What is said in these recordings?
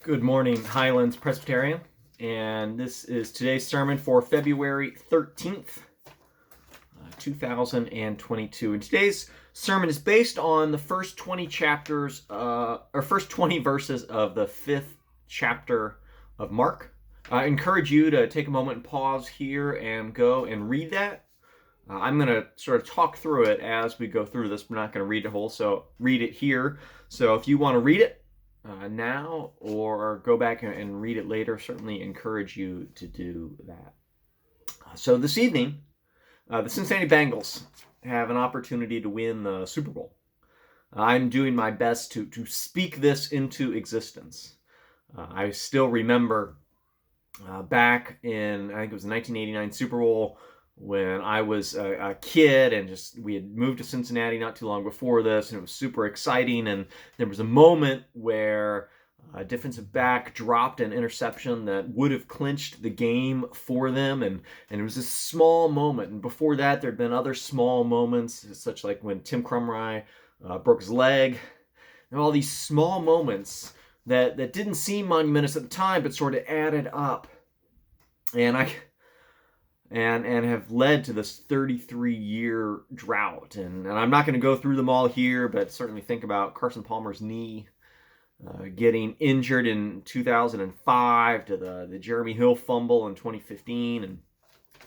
Good morning, Highlands Presbyterian, and this is today's sermon for February 13th, 2022. And today's sermon is based on the first 20 chapters, or first 20 verses of the 5th chapter of Mark. I encourage you to take a moment and pause here and go and read that. I'm going to sort of talk through it as we go through this. We're not going to read read it here. So if you want to read it, now or go back and read it later, certainly encourage you to do that. So this evening, the Cincinnati Bengals have an opportunity to win the Super Bowl. I'm doing my best to speak this into existence. I still remember back in, I think it was the 1989 Super Bowl, when I was a kid, and we had moved to Cincinnati not too long before this, and it was super exciting. And there was a moment where a defensive back dropped an interception that would have clinched the game for them, and it was a small moment. And before that, there'd been other small moments, such like when Tim Crumry broke his leg, and all these small moments that didn't seem monumentous at the time, but sort of added up, and have led to this 33-year drought. And I'm not going to go through them all here, but certainly think about Carson Palmer's knee getting injured in 2005, to the Jeremy Hill fumble in 2015.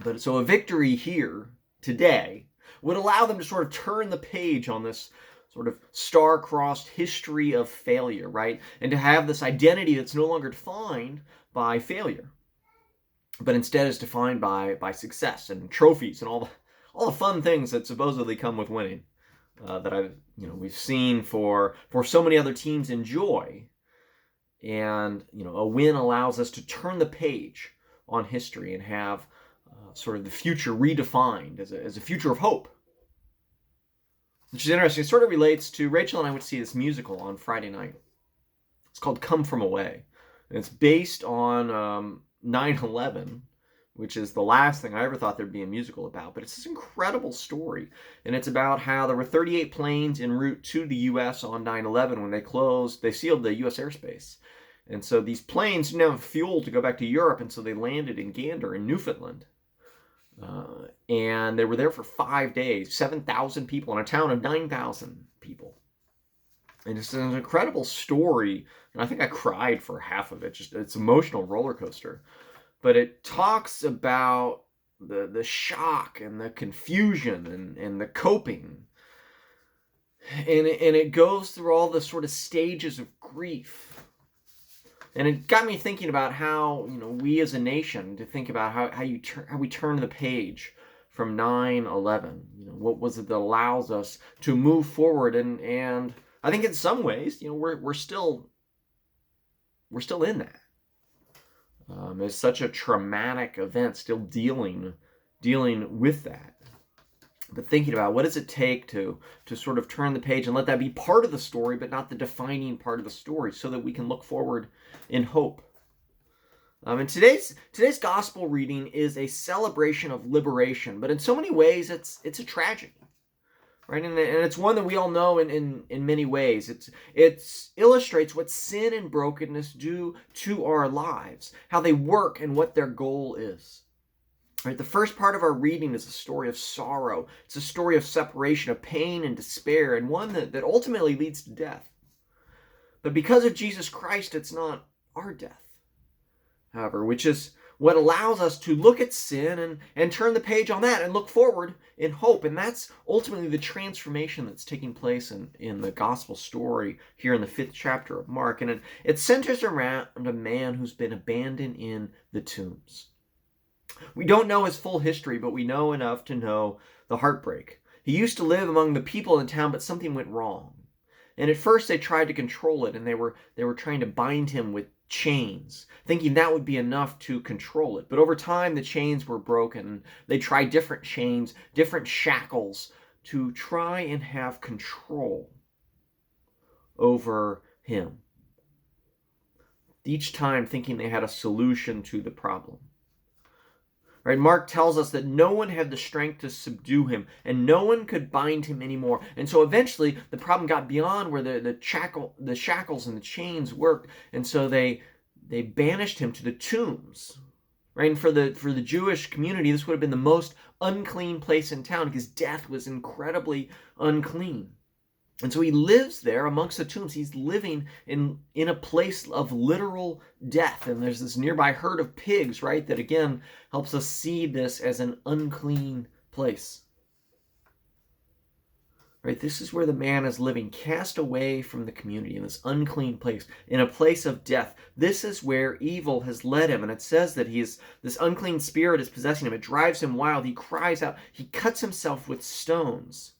But so a victory here today would allow them to sort of turn the page on this sort of star-crossed history of failure, right? And to have this identity that's no longer defined by failure, but instead is defined by success and trophies and all the fun things that supposedly come with winning, that we've seen for so many other teams enjoy. And a win allows us to turn the page on history and have sort of the future redefined as a future of hope, which is interesting. It sort of relates to Rachel and I went to see this musical on Friday night. It's called Come From Away, and it's based on 9/11, which is the last thing I ever thought there'd be a musical about. But it's this incredible story, and it's about how there were 38 planes en route to the U.S. on 9/11 when they sealed the U.S. airspace. And so these planes didn't have fuel to go back to Europe, and so they landed in Gander in Newfoundland. And they were there for 5 days, 7,000 people in a town of 9,000 people. And it's an incredible story, and I think I cried for half of it. It's an emotional roller coaster. But it talks about the shock and the confusion and the coping. And it goes through all the sort of stages of grief. And it got me thinking about how, we as a nation, to think about how we turn the page from 9/11. What was it that allows us to move forward? And I think in some ways, we're still in that. It's such a traumatic event, still dealing with that. But thinking about what does it take to sort of turn the page and let that be part of the story, but not the defining part of the story, so that we can look forward in hope. And today's gospel reading is a celebration of liberation, but in so many ways it's a tragedy. Right, and it's one that we all know in many ways. It illustrates what sin and brokenness do to our lives, how they work, and what their goal is. Right, the first part of our reading is a story of sorrow. It's a story of separation, of pain and despair, and one that ultimately leads to death. But because of Jesus Christ, it's not our death, however, which is what allows us to look at sin and turn the page on that and look forward in hope. And that's ultimately the transformation that's taking place in the gospel story here in the 5th chapter of Mark. And it centers around a man who's been abandoned in the tombs. We don't know his full history, but we know enough to know the heartbreak. He used to live among the people in town, but something went wrong. And at first they tried to control it, and they were trying to bind him with chains, thinking that would be enough to control it. But over time, the chains were broken. They tried different chains, different shackles, to try and have control over him, each time thinking they had a solution to the problem. Right? Mark tells us that no one had the strength to subdue him, and no one could bind him anymore. And so eventually the problem got beyond where the shackles and the chains worked, and so they banished him to the tombs. Right? And for the Jewish community, this would have been the most unclean place in town because death was incredibly unclean. And so he lives there amongst the tombs. He's living in a place of literal death. And there's this nearby herd of pigs, right, that again helps us see this as an unclean place. Right? This is where the man is living, cast away from the community in this unclean place, in a place of death. This is where evil has led him. And it says that this unclean spirit is possessing him. It drives him wild. He cries out. He cuts himself with stones.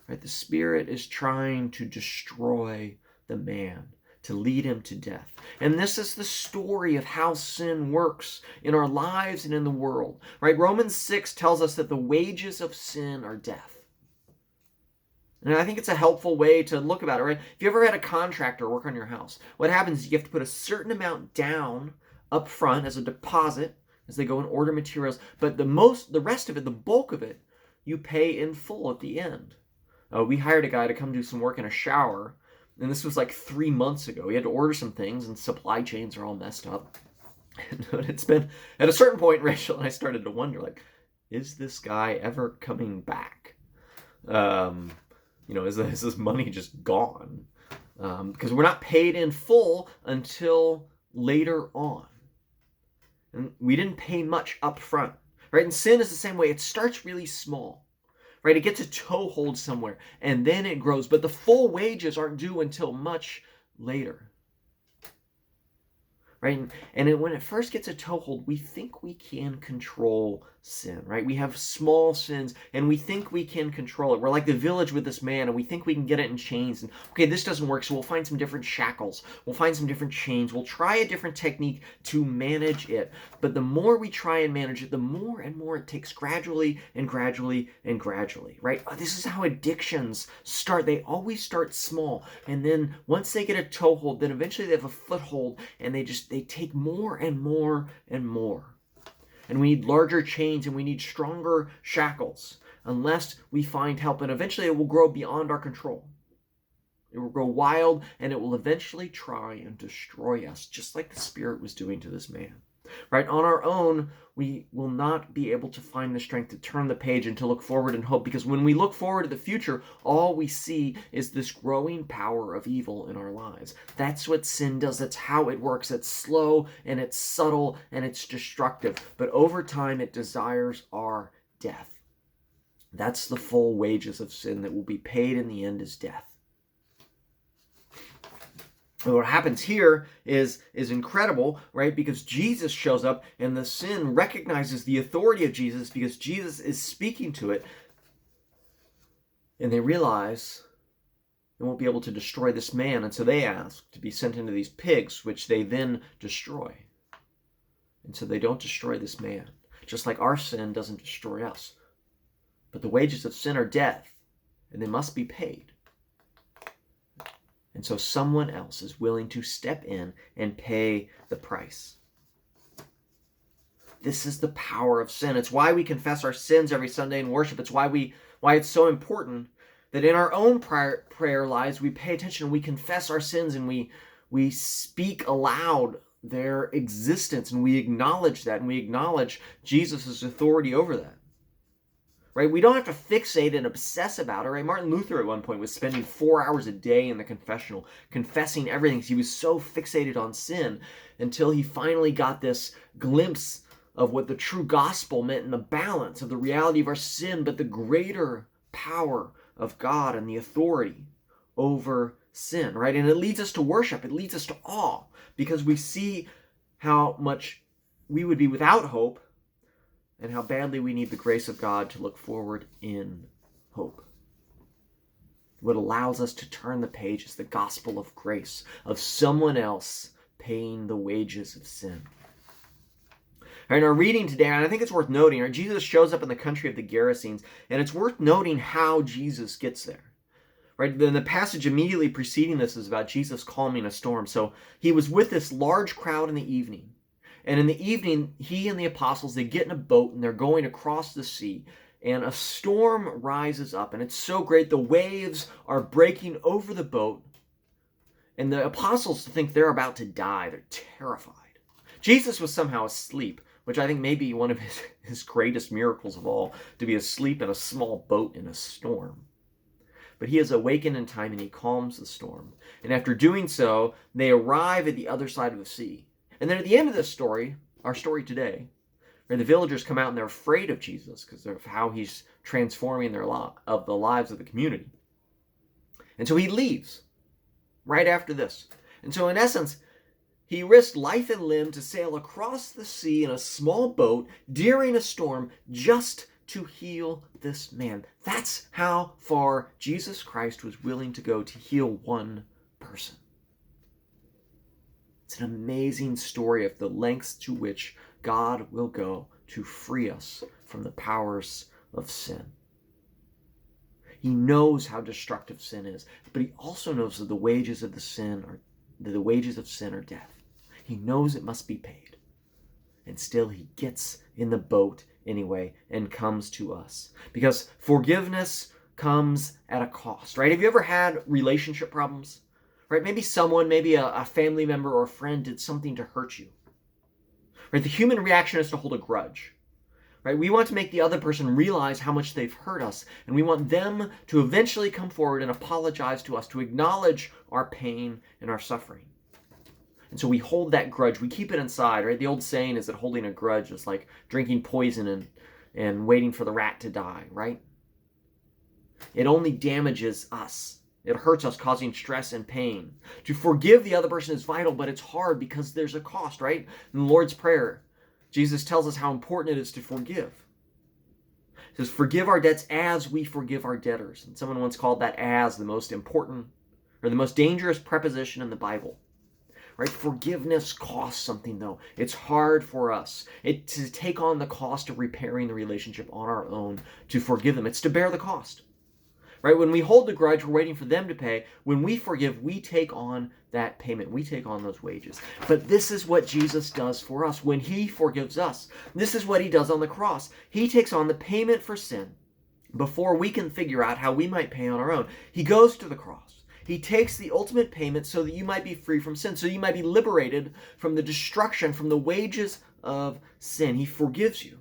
Right? The spirit is trying to destroy the man, to lead him to death. And this is the story of how sin works in our lives and in the world. Right? Romans 6 tells us that the wages of sin are death. And I think it's a helpful way to look about it, right? If you ever had a contractor work on your house, what happens is you have to put a certain amount down up front as a deposit as they go and order materials, but the rest of it, the bulk of it, you pay in full at the end. We hired a guy to come do some work in a shower, and this was like 3 months ago. He had to order some things, and supply chains are all messed up. And it's been, at a certain point, Rachel and I started to wonder, like, is this guy ever coming back? Is this money just gone? Because we're not paid in full until later on. And we didn't pay much up front, right? And sin is the same way. It starts really small. Right? It gets a toehold somewhere, and then it grows. But the full wages aren't due until much later. Right? And when it first gets a toehold, we think we can control sin, right? We have small sins, and we think we can control it. We're like the village with this man, and we think we can get it in chains. And, okay, this doesn't work, so we'll find some different shackles. We'll find some different chains. We'll try a different technique to manage it. But the more we try and manage it, the more and more it takes gradually and gradually and gradually, right? This is how addictions start. They always start small, and then once they get a toehold, then eventually they have a foothold, and they take more and more and more. And we need larger chains, and we need stronger shackles unless we find help. And eventually it will grow beyond our control. It will grow wild, and it will eventually try and destroy us, just like the Spirit was doing to this man. Right? On our own, we will not be able to find the strength to turn the page and to look forward in hope, because when we look forward to the future, all we see is this growing power of evil in our lives. That's what sin does. That's how it works. It's slow, and it's subtle, and it's destructive. But over time, it desires our death. That's the full wages of sin that will be paid in the end, is death. What happens here is incredible, right? Because Jesus shows up, and the sin recognizes the authority of Jesus because Jesus is speaking to it. And they realize they won't be able to destroy this man, and so they ask to be sent into these pigs, which they then destroy. And so they don't destroy this man, just like our sin doesn't destroy us. But the wages of sin are death, and they must be paid. And so someone else is willing to step in and pay the price. This is the power of sin. It's why we confess our sins every Sunday in worship. It's why it's so important that in our own prayer lives we pay attention, we confess our sins, and we speak aloud their existence, and we acknowledge that, and we acknowledge Jesus' authority over that. Right? We don't have to fixate and obsess about it, right? Martin Luther at one point was spending 4 hours a day in the confessional, confessing everything. He was so fixated on sin until he finally got this glimpse of what the true gospel meant in the balance of the reality of our sin, but the greater power of God and the authority over sin, right? And it leads us to worship. It leads us to awe, because we see how much we would be without hope and how badly we need the grace of God to look forward in hope. What allows us to turn the page is the gospel of grace, of someone else paying the wages of sin. In our reading today, and I think it's worth noting, Jesus shows up in the country of the Gerasenes, and it's worth noting how Jesus gets there. Right? Then the passage immediately preceding this is about Jesus calming a storm. So he was with this large crowd in the evening, And in the evening, he and the apostles, they get in a boat and they're going across the sea. And a storm rises up, and it's so great. The waves are breaking over the boat. And the apostles think they're about to die. They're terrified. Jesus was somehow asleep, which I think may be one of his greatest miracles of all, to be asleep in a small boat in a storm. But he is awakened in time, and he calms the storm. And after doing so, they arrive at the other side of the sea. And then at the end of this story, our story today, where the villagers come out and they're afraid of Jesus because of how he's transforming the lives of the community. And so he leaves right after this. And so in essence, he risked life and limb to sail across the sea in a small boat during a storm just to heal this man. That's how far Jesus Christ was willing to go to heal one person. It's an amazing story of the lengths to which God will go to free us from the powers of sin. He knows how destructive sin is, but he also knows that the wages of sin are death. He knows it must be paid. And still he gets in the boat anyway and comes to us. Because forgiveness comes at a cost, right? Have you ever had relationship problems? Right? Maybe a family member or a friend did something to hurt you. Right? The human reaction is to hold a grudge. Right? We want to make the other person realize how much they've hurt us, and we want them to eventually come forward and apologize to us, to acknowledge our pain and our suffering. And so we hold that grudge. We keep it inside, right? The old saying is that holding a grudge is like drinking poison and waiting for the rat to die, right? It only damages us. It hurts us, causing stress and pain. To forgive the other person is vital, but it's hard because there's a cost, right? In the Lord's Prayer, Jesus tells us how important it is to forgive. He says, forgive our debts as we forgive our debtors. And someone once called that as the most important or the most dangerous preposition in the Bible. Right? Forgiveness costs something, though. It's hard for us to take on the cost of repairing the relationship on our own, to forgive them. It's to bear the cost. Right? When we hold the grudge, we're waiting for them to pay. When we forgive, we take on that payment. We take on those wages. But this is what Jesus does for us when he forgives us. This is what he does on the cross. He takes on the payment for sin before we can figure out how we might pay on our own. He goes to the cross. He takes the ultimate payment so that you might be free from sin, so you might be liberated from the destruction, from the wages of sin. He forgives you.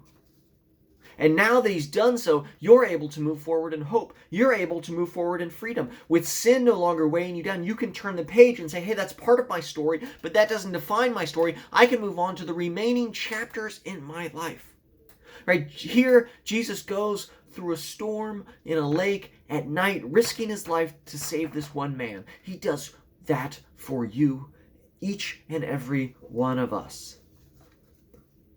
And now that he's done so, you're able to move forward in hope. You're able to move forward in freedom. With sin no longer weighing you down, you can turn the page and say, hey, that's part of my story, but that doesn't define my story. I can move on to the remaining chapters in my life. Right? Here, Jesus goes through a storm in a lake at night, risking his life to save this one man. He does that for you, each and every one of us.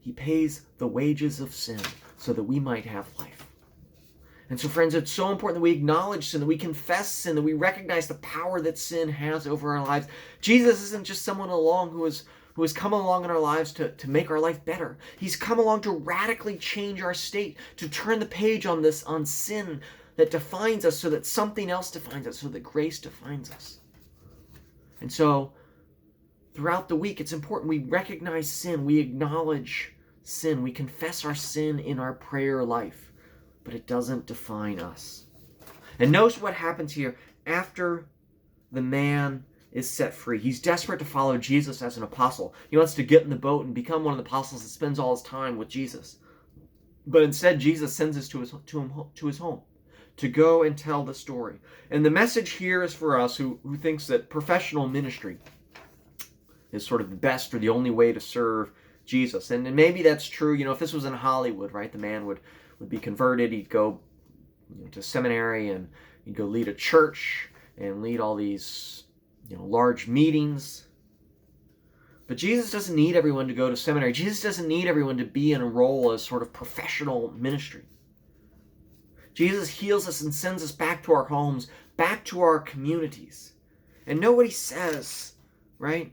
He pays the wages of sin so that we might have life. And so, friends, it's so important that we acknowledge sin, that we confess sin, that we recognize the power that sin has over our lives. Jesus isn't just someone who has come along in our lives to make our life better. He's come along to radically change our state, to turn the page on sin that defines us so that something else defines us, so that grace defines us. And so, throughout the week, it's important we recognize sin, we acknowledge sin, we confess our sin in our prayer life, but it doesn't define us. And notice what happens here after the man is set free. He's desperate to follow Jesus as an apostle. He wants to get in the boat and become one of the apostles that spends all his time with Jesus. But instead, Jesus sends us to his home to go and tell the story. And the message here is for us who thinks that professional ministry is sort of the best or the only way to serve Jesus. And maybe that's true. If this was in Hollywood, right, the man would be converted. He'd go to seminary and he'd go lead a church and lead all these large meetings. But Jesus doesn't need everyone to go to seminary. Jesus doesn't need everyone to be in a role as sort of professional ministry. Jesus heals us and sends us back to our homes, back to our communities. And know what he says, right?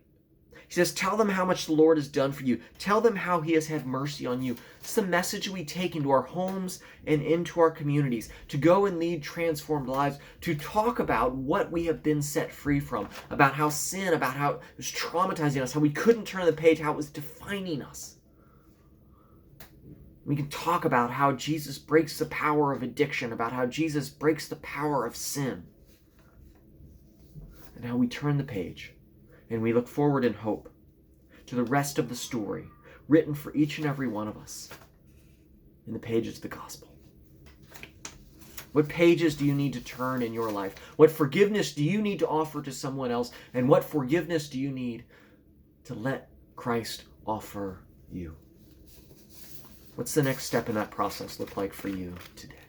He says, tell them how much the Lord has done for you. Tell them how he has had mercy on you. It's the message we take into our homes and into our communities, to go and lead transformed lives, to talk about what we have been set free from, about how sin, about how it was traumatizing us, how we couldn't turn the page, how it was defining us. We can talk about how Jesus breaks the power of addiction, about how Jesus breaks the power of sin, and how we turn the page and we look forward in hope to the rest of the story written for each and every one of us in the pages of the gospel. What pages do you need to turn in your life? What forgiveness do you need to offer to someone else? And what forgiveness do you need to let Christ offer you? What's the next step in that process look like for you today?